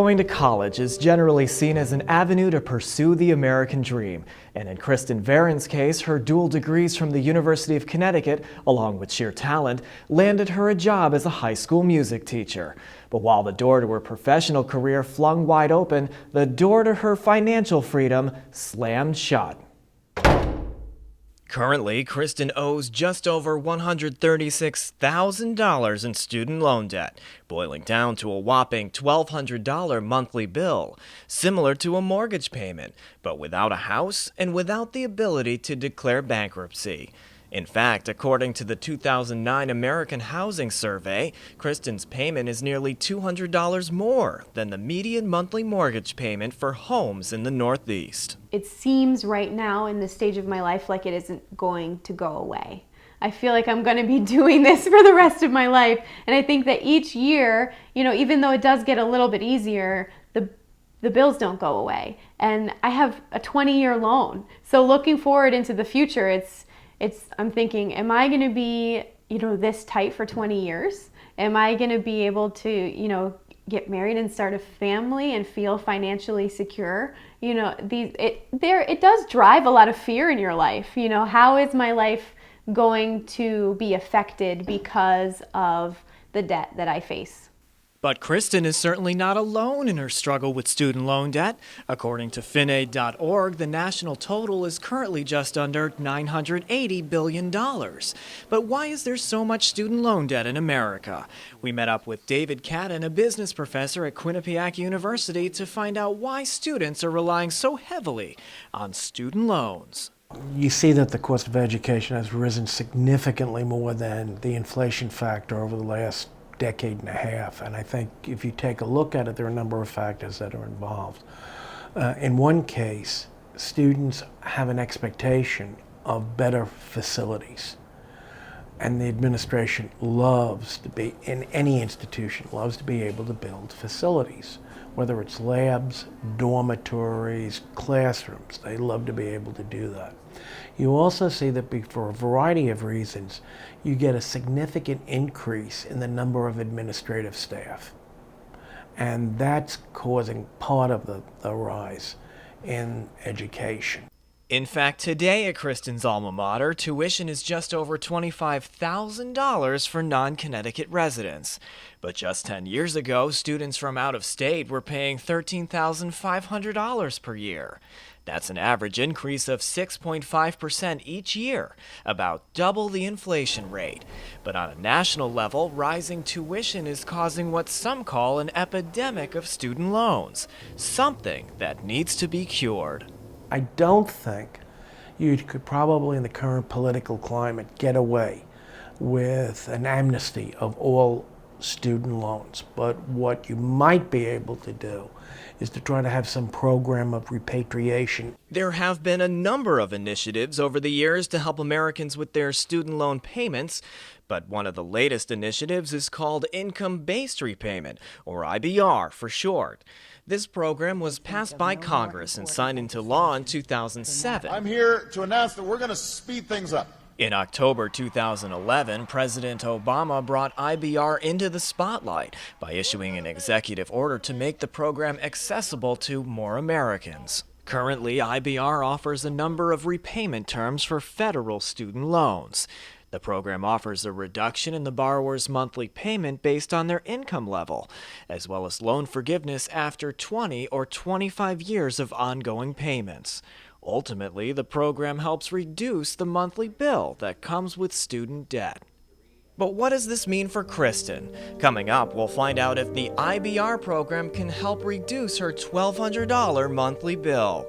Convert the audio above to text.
Going to college is generally seen as an avenue to pursue the American dream. And in Kristen Varen's case, her dual degrees from the University of Connecticut, along with sheer talent, landed her a job as a high school music teacher. But while the door to her professional career flung wide open, the door to her financial freedom slammed shut. Currently, Kristen owes just over $136,000 in student loan debt, boiling down to a whopping $1,200 monthly bill, similar to a mortgage payment, but without a house and without the ability to declare bankruptcy. In fact, according to the 2009 American Housing Survey, Kristen's payment is nearly $200 more than the median monthly mortgage payment for homes in the Northeast. It seems right now in this stage of my life like it isn't going to go away. I feel like I'm going to be doing this for the rest of my life. And I think that each year, even though it does get a little bit easier, the bills don't go away. And I have a 20-year loan. So looking forward into the future, I'm thinking, am I going to be, this tight for 20 years? Am I going to be able to, get married and start a family and feel financially secure? It does drive a lot of fear in your life. How is my life going to be affected because of the debt that I face? But Kristen is certainly not alone in her struggle with student loan debt. According to FinAid.org, the national total is currently just under $980 billion. But why is there so much student loan debt in America? We met up with David Cadden, a business professor at Quinnipiac University, to find out why students are relying so heavily on student loans. You see that the cost of education has risen significantly more than the inflation factor over the last decade and a half, and I think if you take a look at it, there are a number of factors that are involved. In one case, students have an expectation of better facilities, and the administration loves to be, in any institution, loves to be able to build facilities, whether it's labs, dormitories, classrooms. They love to be able to do that. You also see that for a variety of reasons, you get a significant increase in the number of administrative staff. And that's causing part of the rise in education. In fact, today at Kristen's alma mater, tuition is just over $25,000 for non-Connecticut residents. But just 10 years ago, students from out of state were paying $13,500 per year. That's an average increase of 6.5% each year, about double the inflation rate. But on a national level, rising tuition is causing what some call an epidemic of student loans, something that needs to be cured. I don't think you could probably, in the current political climate, get away with an amnesty of all student loans. But what you might be able to do is to try to have some program of repatriation. There have been a number of initiatives over the years to help Americans with their student loan payments, but one of the latest initiatives is called IncomeBased Repayment, or IBR for short. This program was passed by Congress and signed into law in 2007. I'm here to announce that we're going to speed things up. In October 2011, President Obama brought IBR into the spotlight by issuing an executive order to make the program accessible to more Americans. Currently, IBR offers a number of repayment terms for federal student loans. The program offers a reduction in the borrower's monthly payment based on their income level, as well as loan forgiveness after 20 or 25 years of ongoing payments. Ultimately, the program helps reduce the monthly bill that comes with student debt. But what does this mean for Kristen? Coming up, we'll find out if the IBR program can help reduce her $1,200 monthly bill.